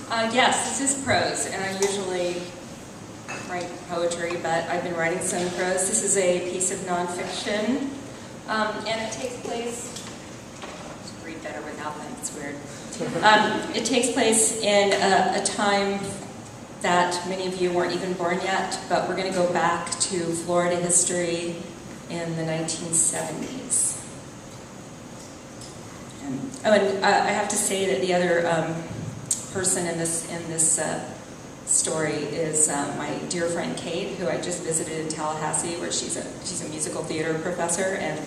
Yes, this is prose, and I usually write poetry, but I've been writing some prose. This is a piece of nonfiction, and it takes place, I read better without them, it's weird. It takes place in a time that many of you weren't even born yet, but we're going to go back to Florida history in the 1970s. And I have to say that the other person in this story is my dear friend Kate, who I just visited in Tallahassee, where she's a musical theater professor, and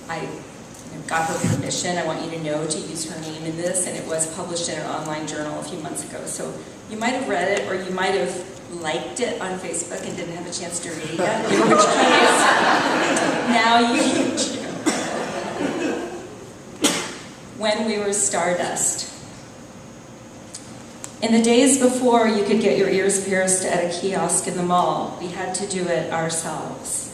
I got her permission. I want you to know to use her name in this, and it was published in an online journal a few months ago. So you might have read it, or you might have liked it on Facebook and didn't have a chance to read it yet, in which case, now you When we were stardust. In the days before you could get your ears pierced at a kiosk in the mall, we had to do it ourselves.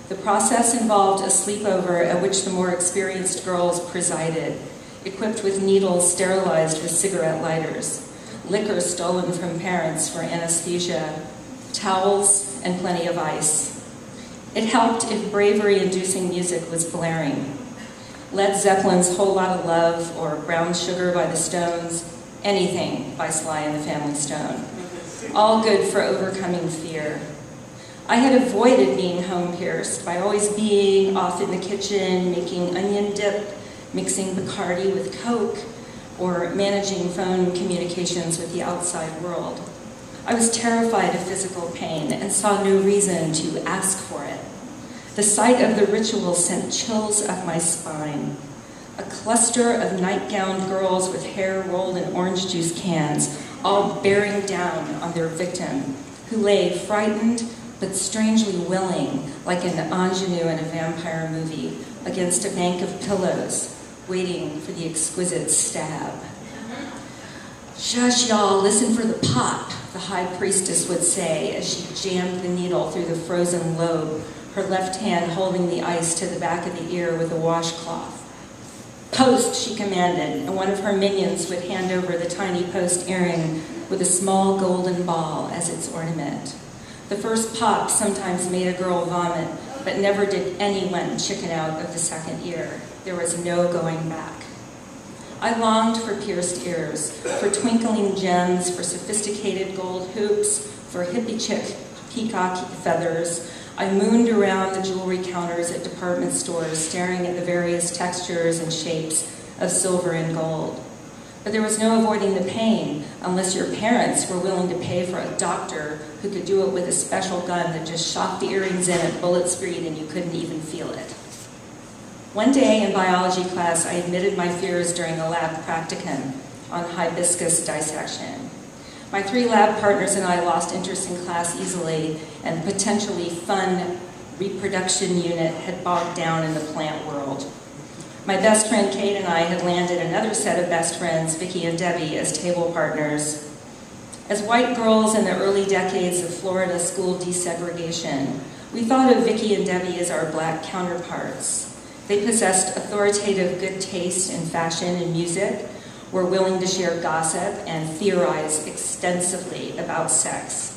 The process involved a sleepover at which the more experienced girls presided, equipped with needles sterilized with cigarette lighters, liquor stolen from parents for anesthesia, towels, and plenty of ice. It helped if bravery-inducing music was blaring. Led Zeppelin's Whole Lotta Love or Brown Sugar by the Stones, anything by Sly and the Family Stone. All good for overcoming fear. I had avoided being home pierced by always being off in the kitchen, making onion dip, mixing Bacardi with Coke, or managing phone communications with the outside world. I was terrified of physical pain and saw no reason to ask for it. The sight of the ritual sent chills up my spine. A cluster of night-gowned girls with hair rolled in orange juice cans, all bearing down on their victim, who lay frightened but strangely willing, like an ingenue in a vampire movie, against a bank of pillows, waiting for the exquisite stab. "Shush, y'all, listen for the pop," the high priestess would say as she jammed the needle through the frozen lobe, her left hand holding the ice to the back of the ear with a washcloth. "Post," she commanded, and one of her minions would hand over the tiny post earring with a small golden ball as its ornament. The first pop sometimes made a girl vomit, but never did anyone chicken out of the second ear. There was no going back. I longed for pierced ears, for twinkling gems, for sophisticated gold hoops, for hippie chick peacock feathers. I mooned around the jewelry counters at department stores, staring at the various textures and shapes of silver and gold. But there was no avoiding the pain unless your parents were willing to pay for a doctor who could do it with a special gun that just shot the earrings in at bullet speed and you couldn't even feel it. One day in biology class, I admitted my fears during a lab practicum on hibiscus dissection. My 3 lab partners and I lost interest in class easily, and the potentially fun reproduction unit had bogged down in the plant world. My best friend Kate and I had landed another set of best friends, Vicki and Debbie, as table partners. As white girls in the early decades of Florida school desegregation, we thought of Vicki and Debbie as our black counterparts. They possessed authoritative good taste in fashion and music, were willing to share gossip and theorize extensively about sex.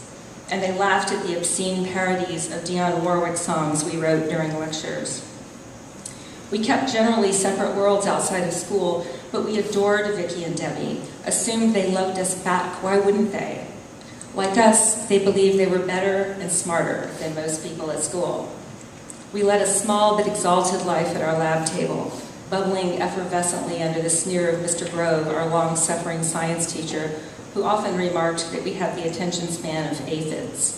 And they laughed at the obscene parodies of Dionne Warwick songs we wrote during lectures. We kept generally separate worlds outside of school, but we adored Vicki and Debbie, assumed they loved us back. Why wouldn't they? Like us, they believed they were better and smarter than most people at school. We led a small but exalted life at our lab table, bubbling effervescently under the sneer of Mr. Grove, our long-suffering science teacher, who often remarked that we had the attention span of aphids.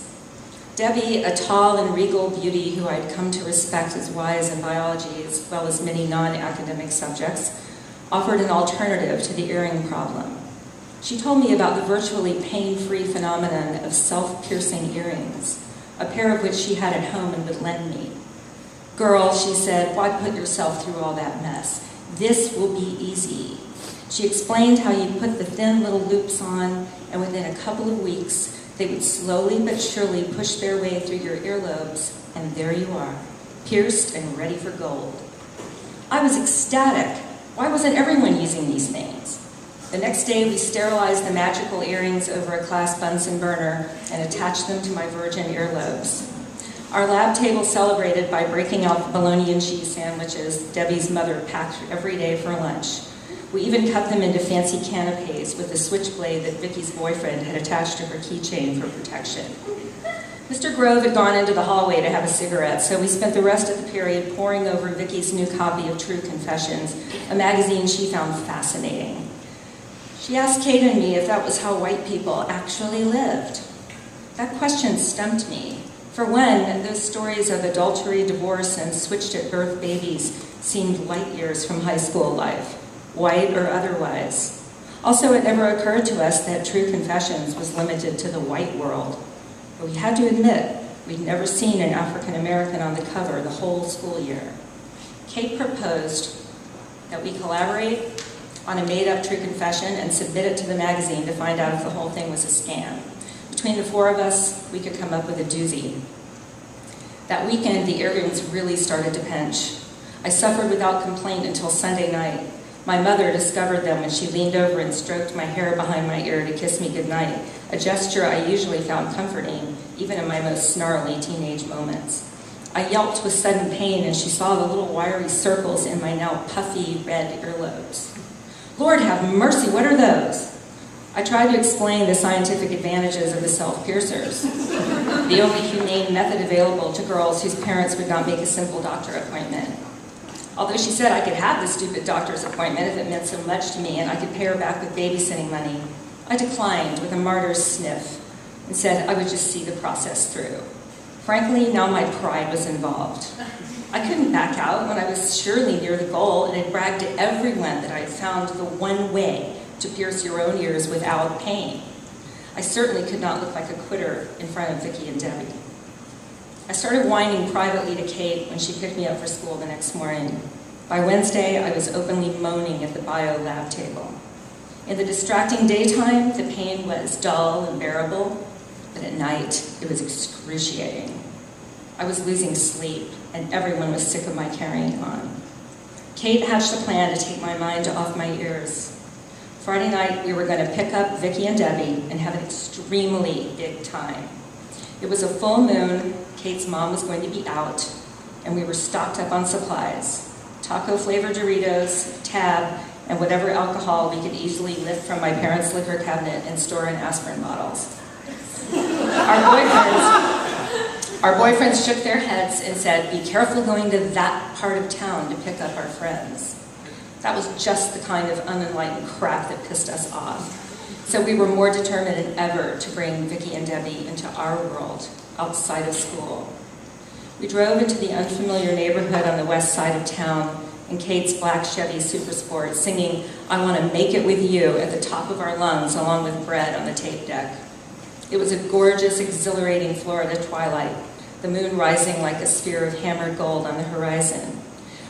Debbie, a tall and regal beauty who I'd come to respect as wise in biology as well as many non-academic subjects, offered an alternative to the earring problem. She told me about the virtually pain-free phenomenon of self-piercing earrings, a pair of which she had at home and would lend me. "Girl," she said, "why put yourself through all that mess? This will be easy." She explained how you put the thin little loops on, and within a couple of weeks, they would slowly but surely push their way through your earlobes, and there you are, pierced and ready for gold. I was ecstatic. Why wasn't everyone using these things? The next day, we sterilized the magical earrings over a class Bunsen burner and attached them to my virgin earlobes. Our lab table celebrated by breaking out the bologna and cheese sandwiches Debbie's mother packed every day for lunch. We even cut them into fancy canapes with the switchblade that Vicky's boyfriend had attached to her keychain for protection. Mr. Grove had gone into the hallway to have a cigarette, so we spent the rest of the period poring over Vicky's new copy of True Confessions, a magazine she found fascinating. She asked Kate and me if that was how white people actually lived. That question stumped me. For one, those stories of adultery, divorce, and switched-at-birth babies seemed light years from high school life, white or otherwise. Also, it never occurred to us that True Confessions was limited to the white world. But we had to admit, we'd never seen an African American on the cover the whole school year. Kate proposed that we collaborate on a made-up True Confession and submit it to the magazine to find out if the whole thing was a scam. Between the four of us, we could come up with a doozy. That weekend, the earrings really started to pinch. I suffered without complaint until Sunday night. My mother discovered them when she leaned over and stroked my hair behind my ear to kiss me goodnight, a gesture I usually found comforting, even in my most snarly teenage moments. I yelped with sudden pain, and she saw the little wiry circles in my now puffy red earlobes. Lord have mercy, what are those? I tried to explain the scientific advantages of the self-piercers, the only humane method available to girls whose parents would not make a simple doctor appointment. Although she said I could have the stupid doctor's appointment if it meant so much to me and I could pay her back with babysitting money, I declined with a martyr's sniff and said I would just see the process through. Frankly, now my pride was involved. I couldn't back out when I was surely near the goal and had bragged to everyone that I had found the one way to pierce your own ears without pain. I certainly could not look like a quitter in front of Vicki and Debbie. I started whining privately to Kate when she picked me up for school the next morning. By Wednesday, I was openly moaning at the bio lab table. In the distracting daytime, the pain was dull and bearable, but at night, it was excruciating. I was losing sleep, and everyone was sick of my carrying on. Kate hatched a plan to take my mind off my ears. Friday night, we were going to pick up Vicki and Debbie and have an extremely big time. It was a full moon, Kate's mom was going to be out, and we were stocked up on supplies. Taco-flavored Doritos, Tab, and whatever alcohol we could easily lift from my parents' liquor cabinet and store in aspirin bottles. Our boyfriends shook their heads and said, "Be careful going to that part of town to pick up our friends." That was just the kind of unenlightened crap that pissed us off. So we were more determined than ever to bring Vicki and Debbie into our world, outside of school. We drove into the unfamiliar neighborhood on the west side of town in Kate's black Chevy Super Sport, singing "I Want to Make It With You" at the top of our lungs, along with bread on the tape deck. It was a gorgeous, exhilarating Florida twilight, the moon rising like a sphere of hammered gold on the horizon.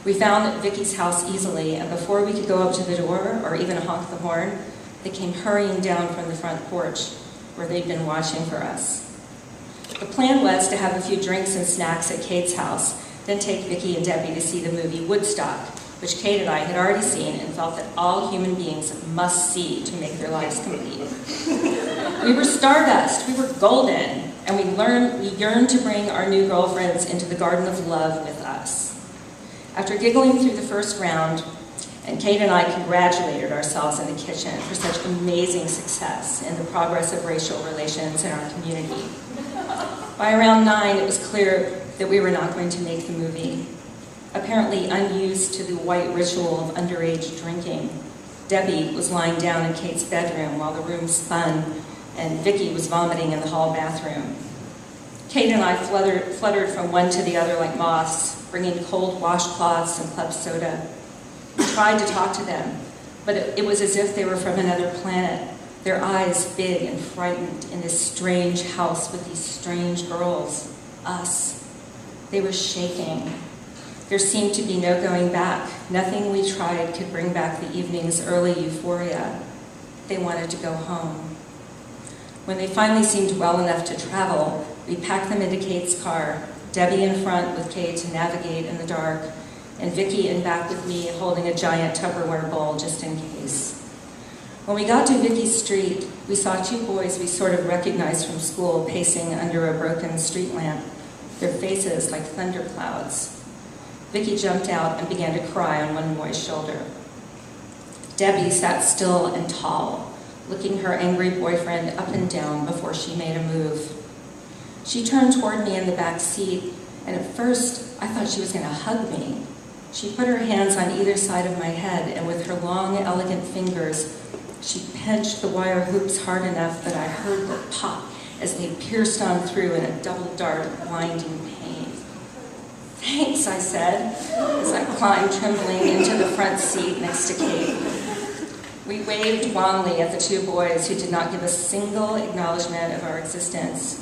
We found Vicki's house easily, and before we could go up to the door or even honk the horn, they came hurrying down from the front porch where they'd been watching for us. The plan was to have a few drinks and snacks at Kate's house, then take Vicki and Debbie to see the movie Woodstock, which Kate and I had already seen and felt that all human beings must see to make their lives complete. We were stardust, we were golden, and we yearned to bring our new girlfriends into the garden of love with us. After giggling through the first round, and Kate and I congratulated ourselves in the kitchen for such amazing success in the progress of racial relations in our community. By around 9, it was clear that we were not going to make the movie. Apparently unused to the white ritual of underage drinking, Debbie was lying down in Kate's bedroom while the room spun, and Vicki was vomiting in the hall bathroom. Kate and I fluttered from one to the other like moths, bringing cold washcloths and club soda. We tried to talk to them, but it was as if they were from another planet, their eyes big and frightened in this strange house with these strange girls, us. They were shaking. There seemed to be no going back. Nothing we tried could bring back the evening's early euphoria. They wanted to go home. When they finally seemed well enough to travel, we packed them into Kate's car, Debbie in front with Kate to navigate in the dark, and Vicki in back with me holding a giant Tupperware bowl just in case. When we got to Vicky Street, we saw two boys we sort of recognized from school pacing under a broken street lamp, their faces like thunderclouds. Vicky jumped out and began to cry on one boy's shoulder. Debbie sat still and tall, looking her angry boyfriend up and down before she made a move. She turned toward me in the back seat, and at first I thought she was going to hug me. She put her hands on either side of my head, and with her long, elegant fingers, she pinched the wire hoops hard enough that I heard the pop as they pierced on through in a double dart of blinding pain. "Thanks," I said, as I climbed trembling into the front seat next to Kate. We waved wanly at the two boys who did not give a single acknowledgement of our existence.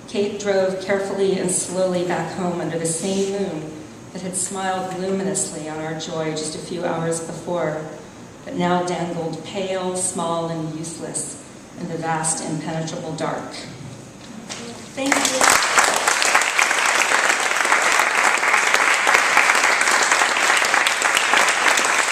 Kate drove carefully and slowly back home under the same moon that had smiled luminously on our joy just a few hours before, but now dangled pale, small, and useless in the vast, impenetrable dark. Thank you.